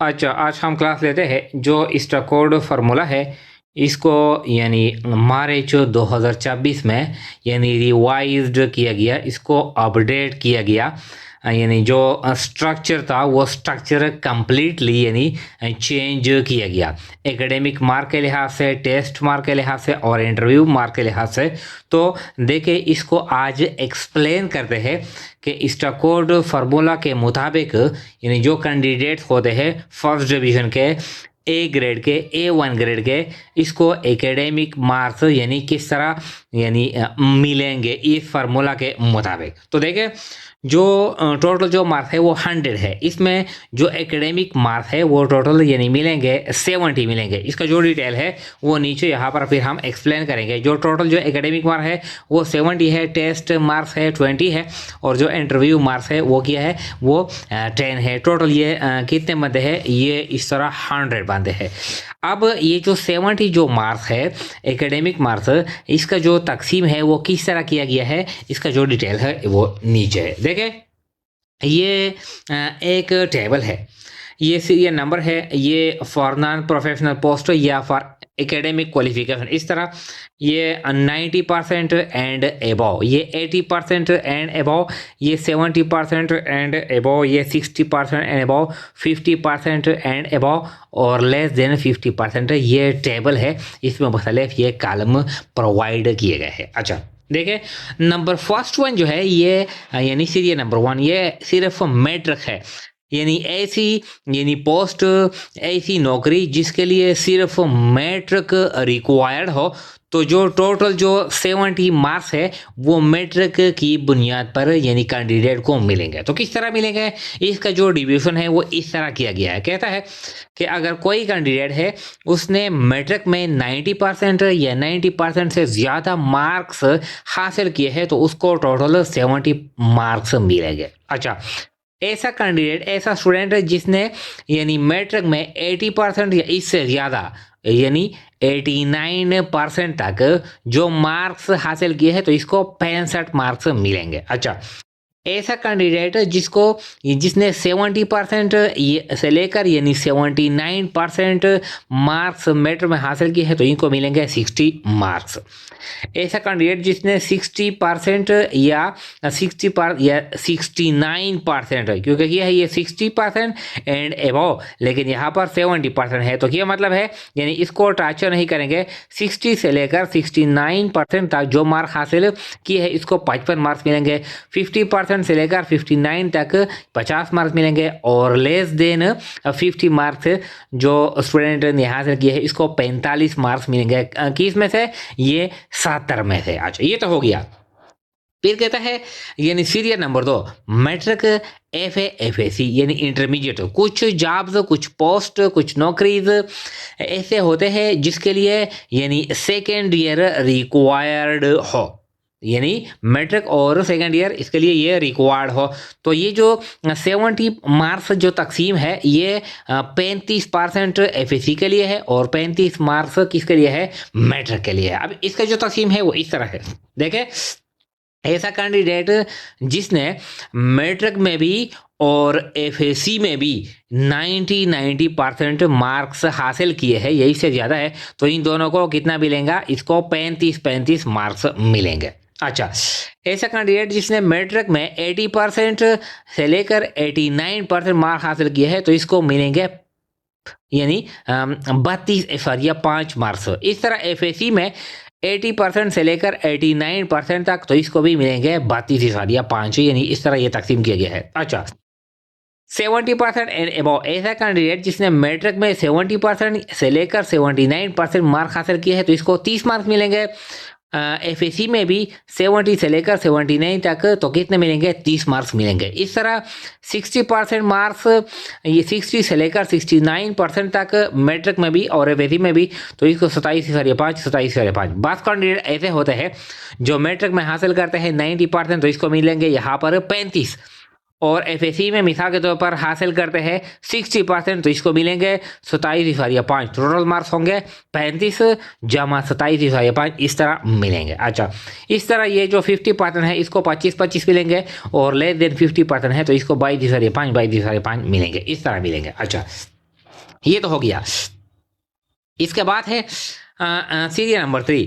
अच्छा, आज हम क्लास लेते हैं जो स्टैकर्ड फार्मूला है इसको यानी मार्च 2024 में यानी रिवाइज्ड किया गया, इसको अपडेट किया गया। यानी जो स्ट्रक्चर था वो स्ट्रक्चर कंप्लीटली यानी चेंज किया गया, एकेडमिक मार्क के लिहाज से, टेस्ट मार्क के लिहाज से और इंटरव्यू मार्क के लिहाज से। तो देखिए इसको आज एक्सप्लेन करते हैं कि स्टैकर्ड फार्मूला के मुताबिक यानी जो कैंडिडेट्स होते हैं फर्स्ट डिवीजन के, ए ग्रेड के, A1 ग्रेड के, इसको एकेडमिक मार्क्स यानी किस तरह यानी मिलेंगे इस फार्मूला के मुताबिक। तो देखिए जो टोटल जो मार्क्स है वो 100 है, इसमें जो एकेडमिक मार्क्स है वो टोटल यानी मिलेंगे 70 मिलेंगे। इसका जो डिटेल है वो नीचे यहाँ पर फिर हम एक्सप्लेन करेंगे। जो टोटल जो एकेडमिक मार्क्स है वो 70 है, टेस्ट मार्क्स है 20 है और जो इंटरव्यू मार्क्स है वो क्या है वो 10 है। टोटल ये कितने बनते हैं, ये इस तरह 100 बनते हैं। अब ये जो 70 जो मार्क्स है एकेडमिक मार्क्स, इसका जो तकसीम है वो किस तरह किया गया है, इसका जो डिटेल है वो नीचे है। देखें ये एक टेबल है, ये नंबर है, ये फॉर नॉन प्रोफेशनल पोस्ट या फॉर एकेडमिक क्वालिफिकेशन। इस तरह ये 90% एंड एबव, ये 80% एंड एबव, ये 70% एंड एबव, ये 60% एंड एबव, 50% एंड एबव और लेस देन 50%। ये टेबल है, इसमें मुख्तलिफ ये कॉलम प्रोवाइड किए गए हैं। अच्छा देखिए नंबर फर्स्ट वन जो है ये यानी सीरियल नंबर 1, ये सिर्फ मैट्रिक है, यानी ऐसी यानी पोस्ट, ऐसी नौकरी जिसके लिए सिर्फ मैट्रिक रिक्वायर्ड हो। तो जो टोटल जो 70 मार्क्स है वो मैट्रिक की बुनियाद पर यानी कैंडिडेट को मिलेंगे। तो किस तरह मिलेंगे, इसका जो डिवीजन है वो इस तरह किया गया है। कहता है कि अगर कोई कैंडिडेट है उसने मैट्रिक में 90% या 90% से ज़्यादा मार्क्स हासिल किए हैं तो उसको टोटल 70 मार्क्स मिलेंगे। अच्छा ऐसा कैंडिडेट, ऐसा स्टूडेंट जिसने यानी मैट्रिक में 80% या इससे ज़्यादा यानी 89% तक जो मार्क्स हासिल किए हैं तो इसको 65 मार्क्स मिलेंगे। अच्छा ऐसा कैंडिडेट जिसने 70% से लेकर यानी 79% मार्क्स मैट्रिक में हासिल किए हैं तो इनको मिलेंगे 60 मार्क्स। ऐसा कैंडिडेट जिसने 60% या 69%, क्योंकि ये है ये 60% एंड एबव, लेकिन यहाँ पर 70% है तो क्या मतलब है यानी इसको टॉर्चर नहीं करेंगे। 60 से लेकर 69% तक जो मार्क हासिल किए हैं इसको 55 मार्क्स मिलेंगे। 50% से लेकर 59 तक 50 मार्क्स मिलेंगे और लेस देन 50 मार्क्स जो स्टूडेंट ने हासिल किए हैं इसको 45 मार्क्स मिलेंगे। किस में से, ये 70 में से। अच्छा ये तो हो गया। फिर कहता है यानी सीरियल नंबर 2 मैट्रिक FA यानी इंटरमीडिएट, कुछ जॉब्स, कुछ पोस्ट, कुछ नौकरीज ऐसे होते हैं जिसके लिए यानी सेकेंड ईयर रिक्वायर्ड हो, यानी मैट्रिक और सेकेंड ईयर इसके लिए ये रिक्वायर्ड हो। तो ये जो 70 मार्क्स जो तकसीम है ये 35% FAC के लिए है और 35 मार्क्स किसके लिए है, मैट्रिक के लिए है। अब इसका जो तकसीम है वो इस तरह है। देखें ऐसा कैंडिडेट जिसने मैट्रिक में भी और FAC में भी 90% मार्क्स हासिल किए हैं, यही से ज़्यादा है, तो इन दोनों को कितना मिलेगा, इसको 35 मार्क्स मिलेंगे। अच्छा ऐसा कैंडिडेट जिसने मैट्रिक में 80% से लेकर 89% मार्क्स हासिल किए हैं तो इसको मिलेंगे यानी 32.5 मार्क्स। इस तरह FAC में 80% से लेकर 89% तक तो इसको भी मिलेंगे 32.5, यानी इस तरह ये तकसीम किया गया है। अच्छा 70% एंड एबव, ऐसा कैंडिडेट जिसने मैट्रिक में 70% से लेकर 79% मार्क हासिल किए हैं तो इसको 30 मार्क्स मिलेंगे। FAC में भी 70 से लेकर 79 तक तो कितने मिलेंगे, 30 मार्क्स मिलेंगे। इस तरह 60% मार्क्स, ये 60 से लेकर 69% तक मैट्रिक में भी और FAC में भी तो इसको 27.5 बात कैंडिडेट ऐसे होते हैं जो मैट्रिक में हासिल करते हैं 90% तो इसको मिलेंगे यहाँ पर 35, और FAC में मिसाल के तौर पर हासिल करते हैं 60% तो इसको मिलेंगे 27.5। टोटल मार्क्स होंगे 35 जमा 27.5, इस तरह मिलेंगे। अच्छा इस तरह ये जो 50% है इसको 25 मिलेंगे और लेस देन 50% है तो इसको 22.5 मिलेंगे, इस तरह मिलेंगे। अच्छा ये तो हो गया। इसके बाद है सीरियल नंबर 3,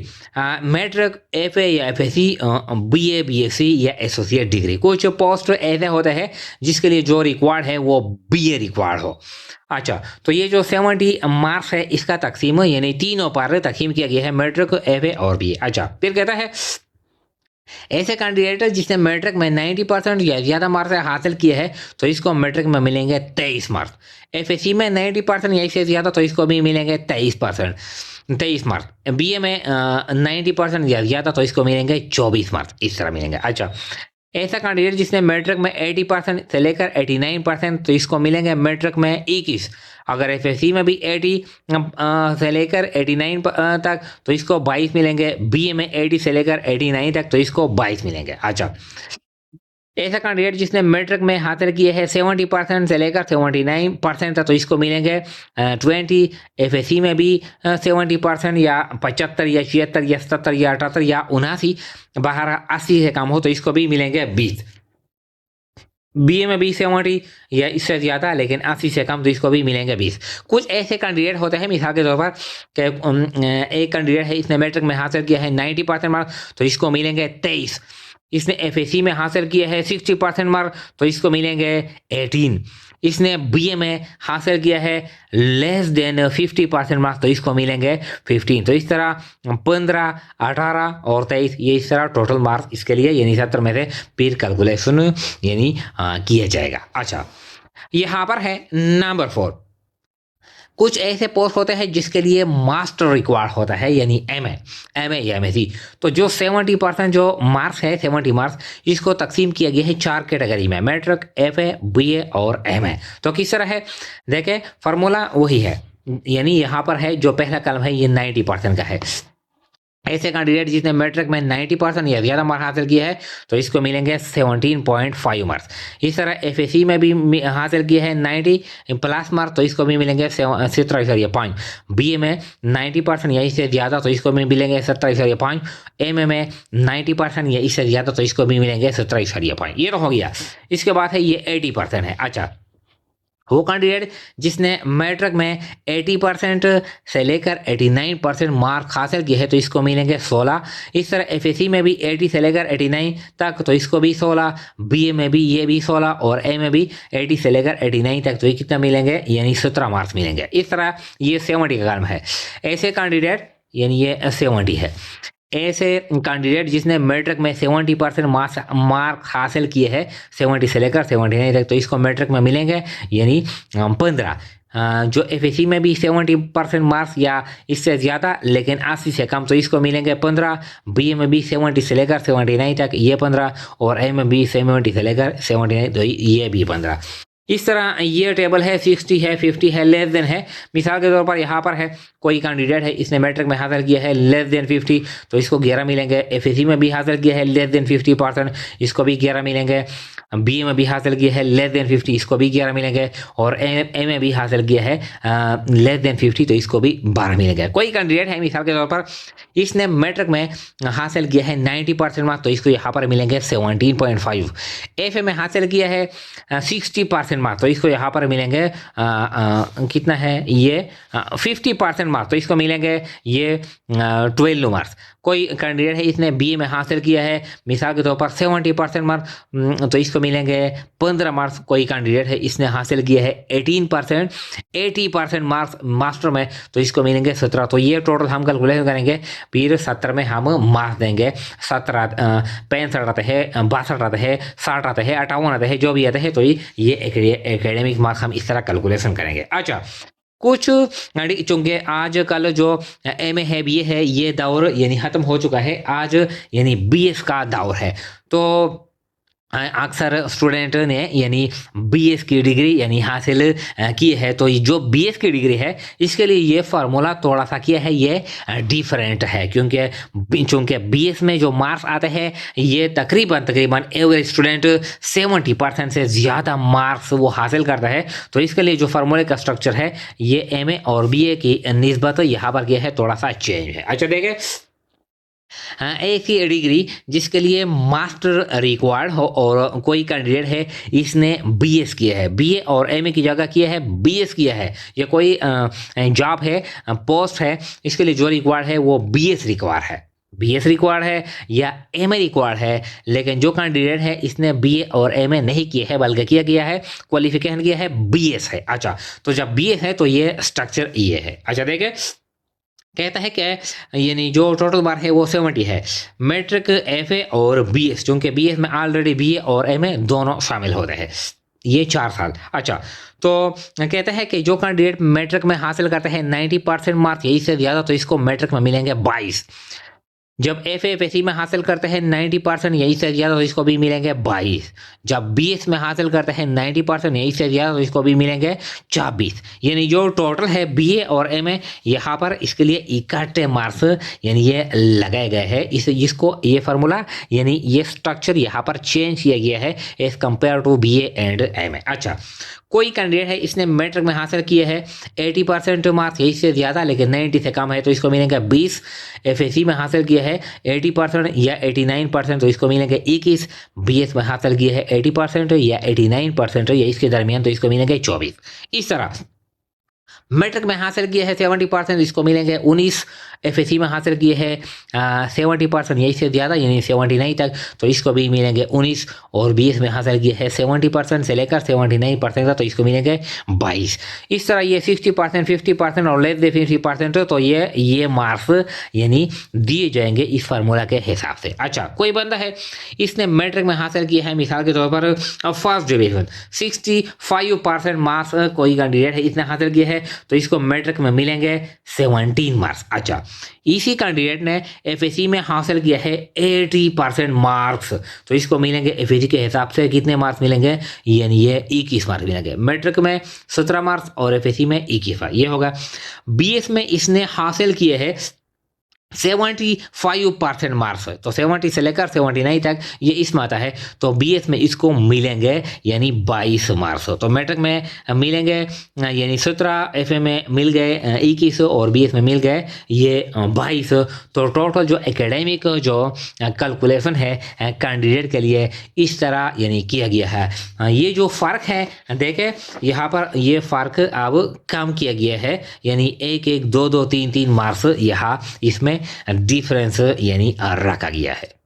मैट्रिक, एफए या एफएससी, बीए, बीएससी या एसोसिएट डिग्री। कुछ पोस्ट ऐसे होते हैं जिसके लिए जो रिक्वायर्ड है वो बीए रिक्वायर्ड हो। अच्छा, तो ये जो 70 मार्क्स है इसका तकसीम यानी तीनों पर तकसीम किया गया है, मैट्रिक, एफए और बीए। अच्छा, फिर कहता है ऐसे कैंडिडेट जिसने मैट्रिक में 90% या ज़्यादा मार्क्स हासिल किए हैं तो इसको मैट्रिक में मिलेंगे 23 मार्क्स। एफएससी में 90% या इससे ज़्यादा तो इसको भी मिलेंगे 23 मार्क्स। बीए में 90% या ज़्यादा तो इसको मिलेंगे 24 मार्क्स, इस तरह मिलेंगे। अच्छा, ऐसा कैंडिडेट जिसने मैट्रिक में 80% से लेकर 89% तो इसको मिलेंगे मैट्रिक में 21। अगर एफएससी में भी 80 से लेकर 89 तक तो इसको 22 मिलेंगे। बीए में 80 से लेकर 89 तक तो इसको 22 मिलेंगे। अच्छा, ऐसा कैंडिडेट जिसने मैट्रिक में हासिल किए हैं 70% से लेकर 79% तक तो इसको मिलेंगे 20। एफएससी में भी 70% या 75 या 76 या 77 या 78 या 79 बाहर 80 से कम हो तो इसको भी मिलेंगे 20। बीए में भी 70 या इससे ज़्यादा लेकिन 80 से कम तो इसको भी मिलेंगे 20। कुछ ऐसे कैंडिडेट होते हैं मिसाल के तौर पर कि एक कैंडिडेट है इसने मैट्रिक में हासिल किया है 90% मार्क्स तो इसको मिलेंगे 23। इसने एफएससी में हासिल किया है 60% मार्क तो इसको मिलेंगे 18। इसने बीए में हासिल किया है लेस देन 50% मार्क्स तो इसको मिलेंगे 15। तो इस तरह 15, 18 और 23 ये इस तरह टोटल मार्क्स इसके लिए यानी 70 में से फिर कैलकुलेशन यानी किया जाएगा। अच्छा, यहाँ पर है नंबर 4, कुछ ऐसे पोस्ट होते हैं जिसके लिए मास्टर रिक्वायर्ड होता है यानी एमए या एमएससी। तो जो 70% जो मार्क्स है 70 मार्क्स इसको तकसीम किया गया है 4 कैटेगरी में, मैट्रिक, एफए, बीए और एमए। तो किस तरह है देखें, फार्मूला वही है यानी यहाँ पर है जो पहला कलम है ये 90% का है। ऐसे कैंडिडेट जिसने मैट्रिक में 90% या ज़्यादा मार्क्स हासिल किया है तो इसको मिलेंगे 17.5 मार्क्स। इस तरह एफएससी में भी हासिल किया है 90 प्लस मार्क्स तो इसको भी मिलेंगे 17.5। बीए में 90% या इससे ज़्यादा तो इसको भी मिलेंगे 17.5। एमए में 90% या इससे ज़्यादा तो इसको भी मिलेंगे 17.5। ये तो हो गया। इसके बाद है ये 80% है। अच्छा, वो कैंडिडेट जिसने मैट्रिक में 80% से लेकर 89% मार्क हासिल किए हैं तो इसको मिलेंगे 16। इस तरह एफएससी में भी 80 से लेकर 89 तक तो इसको भी 16। बीए में भी ये भी 16 और ए में भी 80 से लेकर 89 तक तो ये कितना मिलेंगे यानी 17 मार्क्स मिलेंगे। इस तरह ये 70 का काम है। ऐसे कैंडिडेट यानी ये 70 है। ऐसे कैंडिडेट जिसने मैट्रिक में 70% मार्क हासिल किए हैं 70 से लेकर 79 तक तो इसको मैट्रिक में मिलेंगे यानी 15। जो एफएससी में भी 70% मार्क्स या इससे ज़्यादा लेकिन 80 से कम तो इसको मिलेंगे 15। बीए में भी 70 से लेकर 79 तक ये 15 और ए में भी 70 से लेकर 79 तो ये भी 15। इस तरह ये टेबल है 60 है 50 है लेस देन है। मिसाल के तौर पर यहाँ पर है कोई कैंडिडेट है इसने मैट्रिक में हासिल किया है लेस देन 50 तो इसको 11 मिलेंगे। एफएससी में भी हासिल किया है लेस देन 50% इसको भी 11 मिलेंगे। बीए में भी हासिल किया है लेस देन 50 इसको भी 11 मिलेंगे और ए में भी हासिल किया है लेस देन 50 तो इसको भी 12 मिलेंगे। कोई कैंडिडेट है मिसाल के तौर पर इसने मैट्रिक में हासिल किया है 90% मार्क्स तो इसको यहाँ पर मिलेंगे 17.5। एफए में हासिल किया है 60% मार्क्स तो इसको यहाँ पर मिलेंगे कितना है ये 50% मार्क्स तो इसको मिलेंगे ये 12 मार्क्स। कोई कैंडिडेट है इसने बीए में हासिल किया है मिसाल के तौर पर 70% मार्क्स तो इसको मिलेंगे 15 मार्क्स। कोई कैंडिडेट है इसने हासिल किया है 18% 80% मार्क्स मास्टर में तो इसको मिलेंगे 17। तो ये टोटल हम कैलकुलेशन करेंगे फिर 70 में हम मार्क्स देंगे 17 65 आते हैं 62 आते हैं 60 आते हैं 58 आते हैं जो भी आते हैं तो ये एकेडमिक मार्क्स हम इस तरह कैलकुलेशन करेंगे। अच्छा, कुछ चूंकि आज कल जो एमए है बीए है ये दौर यानी ख़त्म हो चुका है, आज यानी बीएस का दौर है। तो अक्सर स्टूडेंट ने यानी बीएस की डिग्री यानी हासिल की है तो जो बीएस की डिग्री है इसके लिए ये फार्मूला थोड़ा सा किया है ये डिफरेंट है क्योंकि बीएस में जो मार्क्स आते हैं ये तकरीबन एवरेज स्टूडेंट 70% से ज़्यादा मार्क्स वो हासिल करता है। तो इसके लिए जो फार्मूले का स्ट्रक्चर है ये एमए और बीए की निस्बत यहाँ पर किया है थोड़ा सा चेंज है। अच्छा देखें ऐसी डिग्री जिसके लिए मास्टर रिक्वायर्ड हो और कोई कैंडिडेट है इसने बीएस किया है, बीए और एमए की जगह किया है बीएस किया है, या कोई जॉब है पोस्ट है इसके लिए जो रिक्वायर्ड है वो बीएस रिक्वायर्ड है, बीएस रिक्वायर्ड है या एमए रिक्वायर्ड है। लेकिन जो कैंडिडेट है इसने बीए और एमए नहीं किया है बल्कि किया गया है क्वालिफिकेशन किया है बीएस है। अच्छा, तो जब बीएस है तो ये स्ट्रक्चर ये है। अच्छा देखिए, कहता है कि यानी जो टोटल मार्क है वो 70 है, मैट्रिक एफए और बीएस, चूंकि बीएस में ऑलरेडी बीए और एमए दोनों शामिल होते हैं, ये 4 साल। अच्छा, तो कहता है कि जो कैंडिडेट मैट्रिक में हासिल करते हैं 90% मार्क्स यही से ज़्यादा तो इसको मैट्रिक में मिलेंगे 22। जब एफएसी में हासिल करते हैं 90% यही से ज़्यादा तो इसको भी मिलेंगे 22। जब बीएस में हासिल करते हैं 90% यही से ज़्यादा तो इसको भी मिलेंगे 24। यानी जो टोटल है बीए और एमए यहाँ पर इसके लिए 61 मार्क्स यानी ये लगाए गए हैं। इसको ये फार्मूला यानी ये स्ट्रक्चर यहाँ पर चेंज किया गया है as compared to BA and MA. अच्छा, कोई कैंडिडेट है इसने मैट्रिक में हासिल किए हैं 80% मार्क्स यही से ज़्यादा लेकिन 90 से कम है तो इसको मिलेंगे 20। एफएसी में हासिल किया है 80% या 89% तो इसको मिलेंगे 21। बीएस में हासिल किया है 80% या 89% या इसके दरमियान तो इसको मिलेंगे 24। इस तरह मैट्रिक में हासिल किए हैं 70% इसको मिलेंगे 19। एफएसी में हासिल किए हैं 70% यही से ज़्यादा यानी 79 तक तो इसको भी मिलेंगे 19। और बीएस में हासिल किए हैं 70% से लेकर 79% तक तो इसको मिलेंगे 22। इस तरह ये 60%, 50% और लेस देन 50% तो ये मार्क्स यानी दिए जाएंगे इस फार्मूला के हिसाब से। अच्छा, कोई बंदा है इसने मैट्रिक में हासिल किया है मिसाल के तौर पर फर्स्ट डिवीजन, 65% मार्क्स कोई कैंडिडेट है इसने हासिल किया है तो इसको मैट्रिक में मिलेंगे 17 मार्क्स। अच्छा, इसी कैंडिडेट ने एफएसी में हासिल किया है 80% मार्क्स तो इसको मिलेंगे एफएसी के हिसाब से कितने मार्क्स मिलेंगे यानी ये 21 मार्क्स मिलेंगे। मैट्रिक में 17 मार्क्स और एफएसी में 21 मार्क्स ये होगा। बीएस में इसने हासिल किए हैं 75% मार्क्स है तो 70 से लेकर 79 तक ये इसमें आता है तो बीएस में इसको मिलेंगे यानी 22 मार्क्स। तो मैट्रिक में मिलेंगे यानी 17, एफए में मिल गए 21 और बीएस में मिल गए ये 22। तो टोटल जो एकेडमिक जो कैलकुलेशन है कैंडिडेट के लिए इस तरह यानी किया गया है। ये जो फ़र्क है देखें यहाँ पर ये फ़र्क अब कम किया गया है यानी 1, 1, 2, 2, 3, 3 मार्क्स यहाँ इसमें डिफरेंस यानी रखा गया है।